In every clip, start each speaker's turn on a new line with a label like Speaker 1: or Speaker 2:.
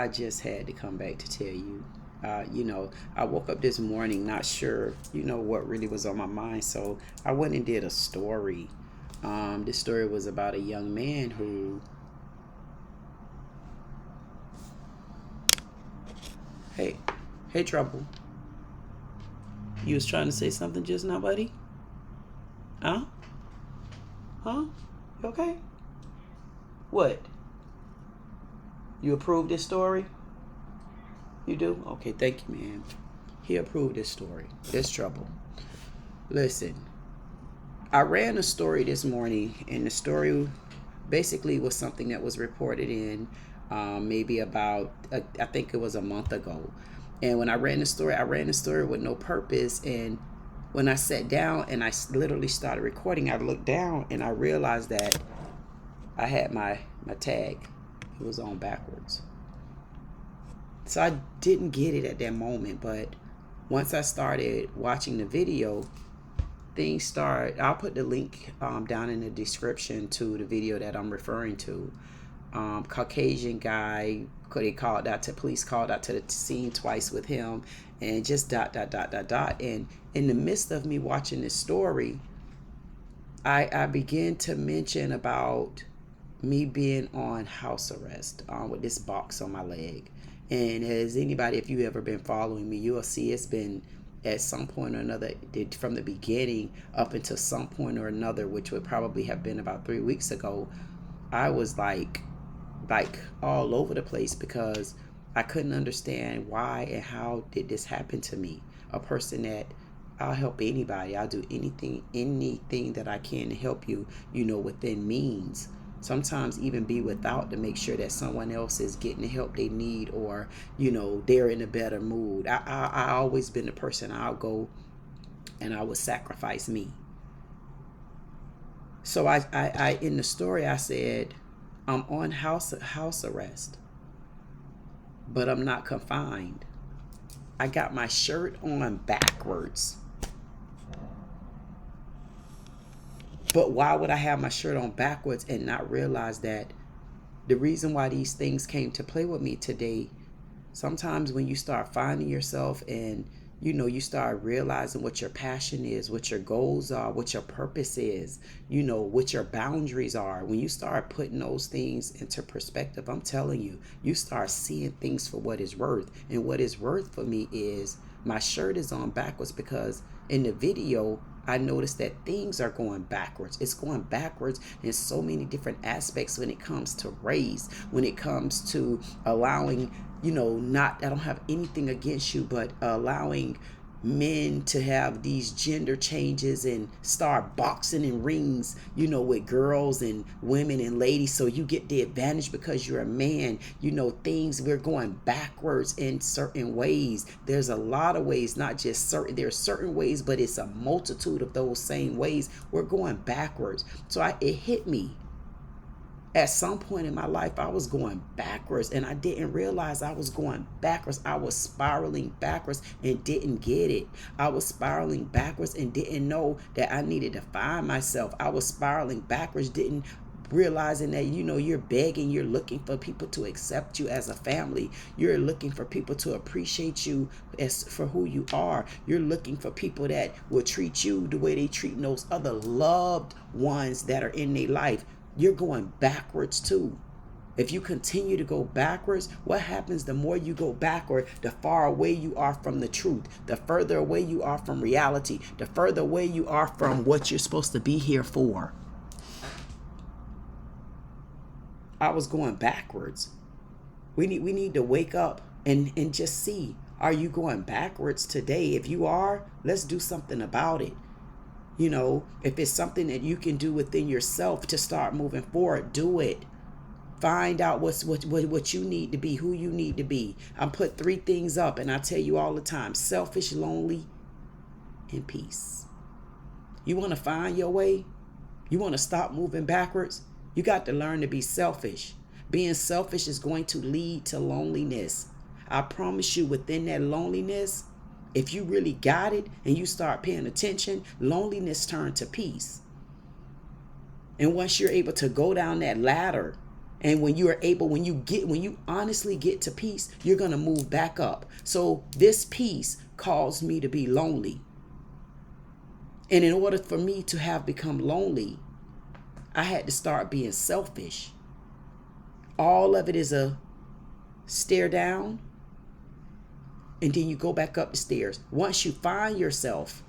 Speaker 1: I just had to come back to tell you. I woke up this morning not sure, what really was on my mind. So I went and did a story. This story was about a young man who, hey, hey, Trouble. You was trying to say something just now, buddy? Huh? Huh? You okay? What? You approve this story? You do? Okay, thank you, man. He approved this story. This Trouble. Listen, I ran a story this morning, and the story basically was something that was reported in maybe about, I think it was a month ago. And when I ran the story with no purpose. And when I sat down and I literally started recording, I looked down and I realized that I had my tag. It was on backwards. So I didn't get it at that moment, but once I started watching the video, things start. I'll put the link down in the description to the video that I'm referring to. Caucasian guy, police called out to the scene twice with him, and just dot dot dot dot dot. And in the midst of me watching this story, I began to mention about me being on house arrest with this box on my leg. And as anybody, if you ever been following me, you'll see it's been at some point or another, from the beginning up until some point or another, which would probably have been about 3 weeks ago. I was like all over the place because I couldn't understand why and how did this happen to me. A person that I'll help anybody. I'll do anything that I can to help you, within means. Sometimes even be without, to make sure that someone else is getting the help they need, or they're in a better mood. I always been the person, I'll go and I would sacrifice me. So I in the story I said I'm on house arrest, but I'm not confined. I got my shirt on backwards. But why would I have my shirt on backwards and not realize that the reason why these things came to play with me today? Sometimes when you start finding yourself and you start realizing what your passion is, what your goals are, what your purpose is, what your boundaries are. When you start putting those things into perspective, I'm telling you, you start seeing things for what it's worth. And what it's worth for me is my shirt is on backwards because in the video, I noticed that things are going backwards. It's going backwards in so many different aspects when it comes to race, when it comes to allowing, I don't have anything against you, but allowing men to have these gender changes and start boxing in rings, with girls and women and ladies. So you get the advantage because you're a man. Things, we're going backwards in certain ways. There's a lot of ways, not just certain. There's certain ways, but it's a multitude of those same ways. We're going backwards. So it hit me. At some point in my life, I was going backwards and I didn't realize I was going backwards. I was spiraling backwards and didn't get it. I was spiraling backwards and didn't know that I needed to find myself. I was spiraling backwards, didn't realizing that, you're begging, you're looking for people to accept you as a family. You're looking for people to appreciate you for who you are. You're looking for people that will treat you the way they treat those other loved ones that are in their life. You're going backwards too. If you continue to go backwards, what happens? The more you go backward, the far away you are from the truth, the further away you are from reality, the further away you are from what you're supposed to be here for. I was going backwards. We need to wake up and just see, are you going backwards today? If you are, let's do something about it. If it's something that you can do within yourself to start moving forward, do it. Find out what you need to be, who you need to be. I put 3 things up, and I tell you all the time: selfish, lonely, and peace. You want to find your way? You want to stop moving backwards? You got to learn to be selfish. Being selfish is going to lead to loneliness. I promise you, within that loneliness, if you really got it and you start paying attention, loneliness turns to peace. And once you're able to go down that ladder And when you are able, when you honestly get to peace, you're going to move back up. So this peace caused me to be lonely. And in order for me to have become lonely, I had to start being selfish. All of it is a stare down, and then you go back up the stairs. Once you find yourself,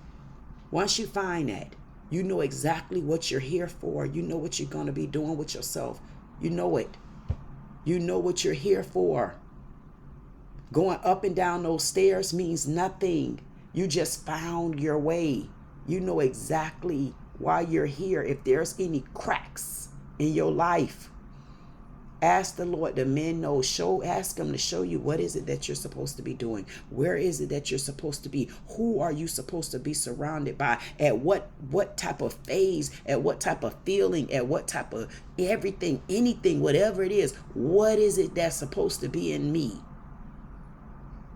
Speaker 1: once you find that, you know exactly what you're here for. You know what you're going to be doing with yourself. You know it. You know what you're here for. Going up and down those stairs means nothing. You just found your way. You know exactly why you're here. If there's any cracks in your life, ask the Lord. The men know. Ask him to show you what is it that you're supposed to be doing. Where is it that you're supposed to be? Who are you supposed to be surrounded by? At what type of phase? At what type of feeling? At what type of everything, anything, whatever it is? What is it that's supposed to be in me?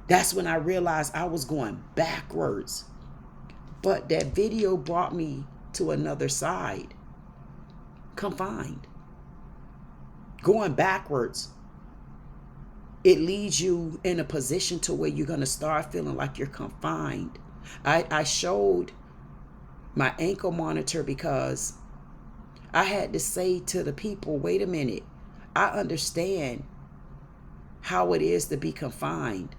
Speaker 1: That's when I realized I was going backwards. But that video brought me to another side. Confined. Going backwards, it leads you in a position to where you're going to start feeling like you're confined. I showed my ankle monitor because I had to say to the people, wait a minute, I understand how it is to be confined.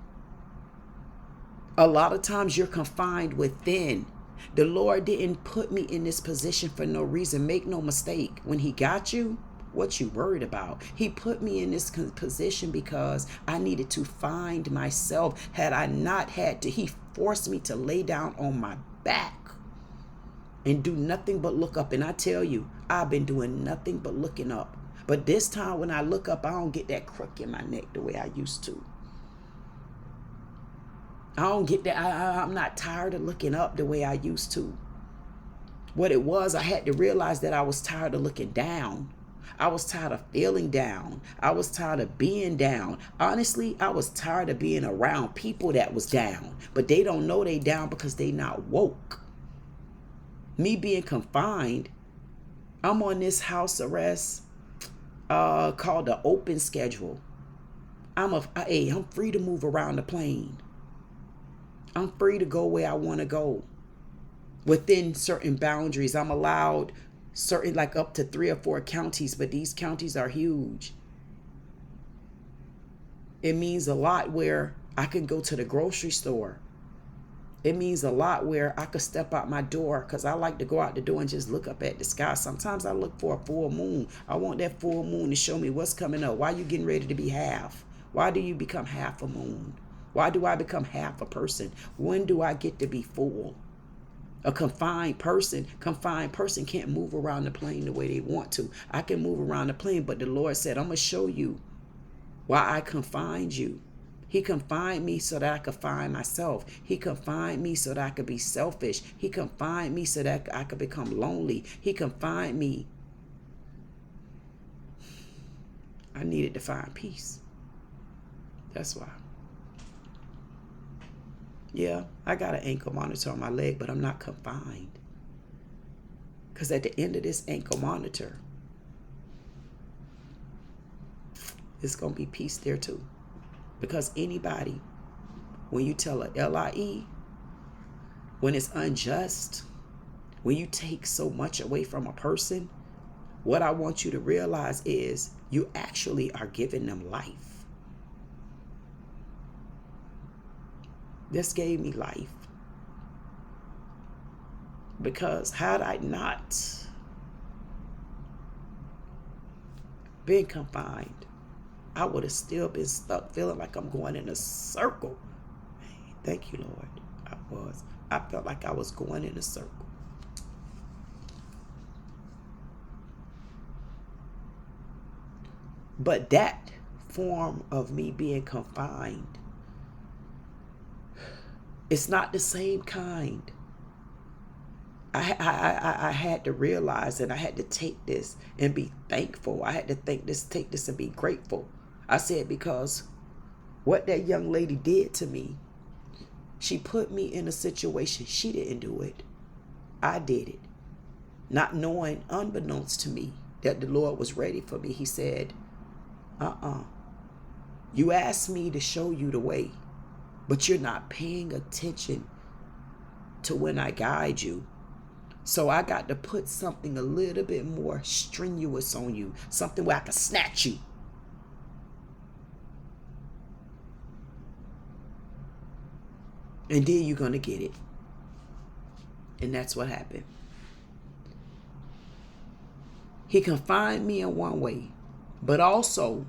Speaker 1: A lot of times you're confined within. The Lord didn't put me in this position for no reason. Make no mistake. When he got you, what you worried about? He put me in this position because I needed to find myself. Had I not had to, he forced me to lay down on my back and do nothing but look up. And I tell you, I've been doing nothing but looking up. But this time when I look up, I don't get that crook in my neck the way I used to. I don't get that. I'm not tired of looking up the way I used to. What it was, I had to realize that I was tired of looking down. I was tired of feeling down. I was tired of being down. Honestly, I was tired of being around people that was down. But they don't know they down because they not woke. Me being confined, I'm on this house arrest called the open schedule. I'm free to move around the plane. I'm free to go where I want to go within certain boundaries. I'm allowed certain, like up to 3 or 4 counties, but these counties are huge. It means a lot where I can go to the grocery store. It means a lot where I could step out my door, because I like to go out the door and just look up at the sky. Sometimes I look for a full moon. I want that full moon to show me what's coming up. Why are you getting ready to be half? Why do you become half a moon? Why do I become half a person? When do I get to be full? A confined person can't move around the plane the way they want to. I can move around the plane, but the Lord said, I'm going to show you why I confined you. He confined me so that I could find myself. He confined me so that I could be selfish. He confined me so that I could become lonely. He confined me. I needed to find peace. That's why. Yeah, I got an ankle monitor on my leg, but I'm not confined. Because at the end of this ankle monitor, it's going to be peace there too. Because anybody, when you tell a LIE, when it's unjust, when you take so much away from a person, what I want you to realize is you actually are giving them life. This gave me life. Because had I not been confined, I would have still been stuck feeling like I'm going in a circle. Thank you, Lord. I felt like I was going in a circle. But that form of me being confined, it's not the same kind. I had to realize that I had to take this and be thankful. I had to take this and be grateful. I said, because what that young lady did to me, she put me in a situation. She didn't do it. I did it. Not knowing, unbeknownst to me, that the Lord was ready for me. He said, You asked me to show you the way, but you're not paying attention to when I guide you. So I got to put something a little bit more strenuous on you, something where I can snatch you. And then you're going to get it. And that's what happened. He confined me in one way, but also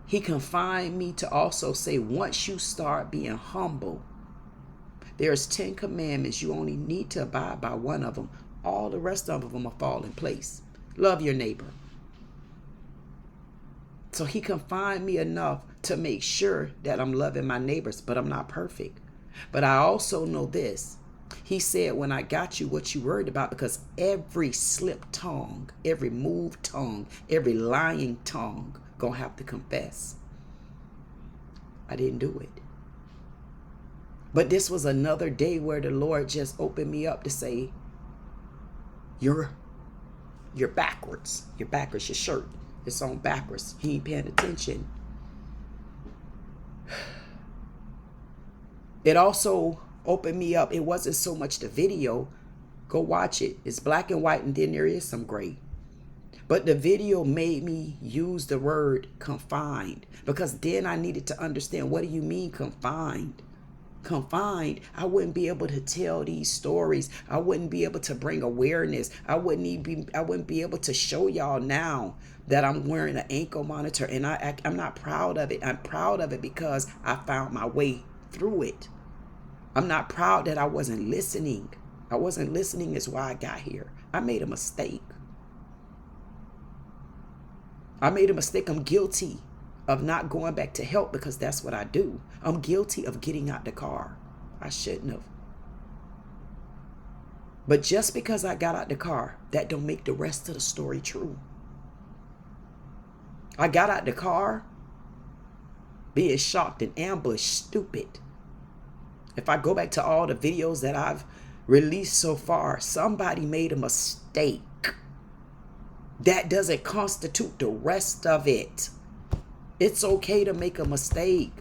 Speaker 1: he confined me to also say, once you start being humble, there's 10 commandments. You only need to abide by one of them. All the rest of them will fall in place. Love your neighbor. So he confined me enough to make sure that I'm loving my neighbors, but I'm not perfect. But I also know this. He said, when I got you, what you worried about, because every slip tongue, every moved tongue, every lying tongue gonna have to confess. I didn't do it. But this was another day where the Lord just opened me up to say, you're backwards. You're backwards. Your shirt is on backwards. He ain't paying attention. It also opened me up. It wasn't so much the video. Go watch it. It's black and white, and then there is some gray. But the video made me use the word confined, because then I needed to understand, what do you mean confined? Confined, I wouldn't be able to tell these stories. I wouldn't be able to bring awareness. I wouldn't be able to show y'all now that I'm wearing an ankle monitor, and I'm not proud of it. I'm proud of it because I found my way through it. I'm not proud that I wasn't listening. I wasn't listening is why I got here. I made a mistake. I'm guilty of not going back to help, because that's what I do. I'm guilty of getting out the car. I shouldn't have. But just because I got out the car, that don't make the rest of the story true. I got out the car being shocked and ambushed, stupid. If I go back to all the videos that I've released so far, somebody made a mistake. That doesn't constitute the rest of it. It's okay to make a mistake.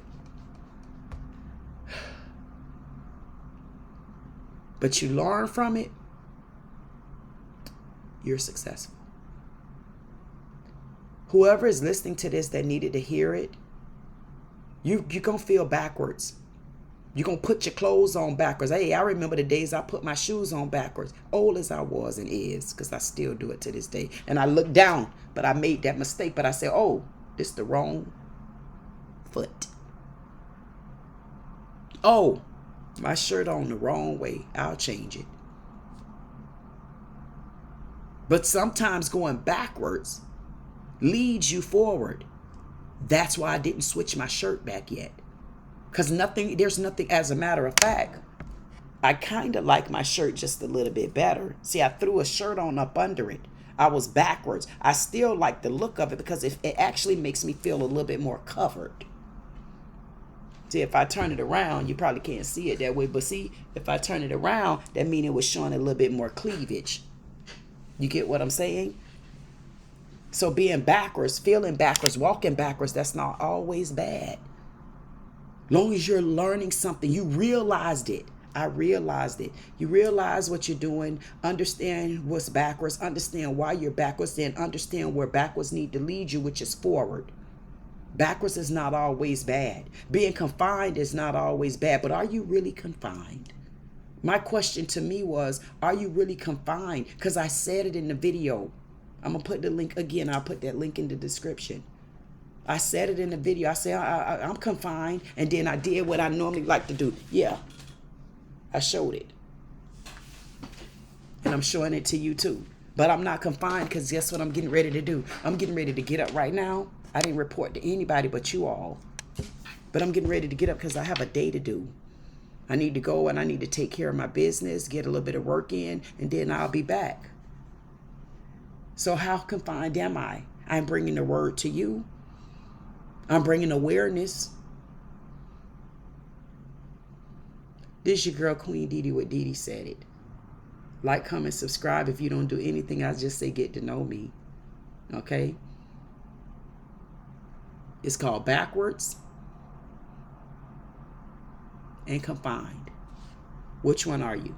Speaker 1: But you learn from it, you're successful. Whoever is listening to this that needed to hear it, you're going to feel backwards. You're going to put your clothes on backwards. Hey, I remember the days I put my shoes on backwards. Old as I was and is, because I still do it to this day. And I look down, but I made that mistake. But I said, oh, this is the wrong foot. Oh, my shirt on the wrong way. I'll change it. But sometimes going backwards leads you forward. That's why I didn't switch my shirt back yet. Because there's nothing, as a matter of fact, I kind of like my shirt just a little bit better. See, I threw a shirt on up under it. I was backwards. I still like the look of it because it actually makes me feel a little bit more covered. See, if I turn it around, you probably can't see it that way. But see, if I turn it around, that means it was showing a little bit more cleavage. You get what I'm saying? So being backwards, feeling backwards, walking backwards, that's not always bad. Long as you're learning something, you realized it. I realized it. You realize what you're doing, understand what's backwards, understand why you're backwards, then understand where backwards need to lead you, which is forward. Backwards is not always bad. Being confined is not always bad, but are you really confined? My question to me was, are you really confined? Because I said it in the video. I'm going to put the link again. I'll put that link in the description. I said it in the video. I said, I'm confined. And then I did what I normally like to do. Yeah, I showed it. And I'm showing it to you too. But I'm not confined, because guess what I'm getting ready to do? I'm getting ready to get up right now. I didn't report to anybody but you all. But I'm getting ready to get up because I have a day to do. I need to go and I need to take care of my business, get a little bit of work in, and then I'll be back. So how confined am I? I'm bringing the word to you. I'm bringing awareness. This your girl, Queen Dee Dee, with Dee Dee Said It. Like, comment, subscribe. If you don't do anything, I just say get to know me. Okay? It's called Backwards and Confined. Which one are you?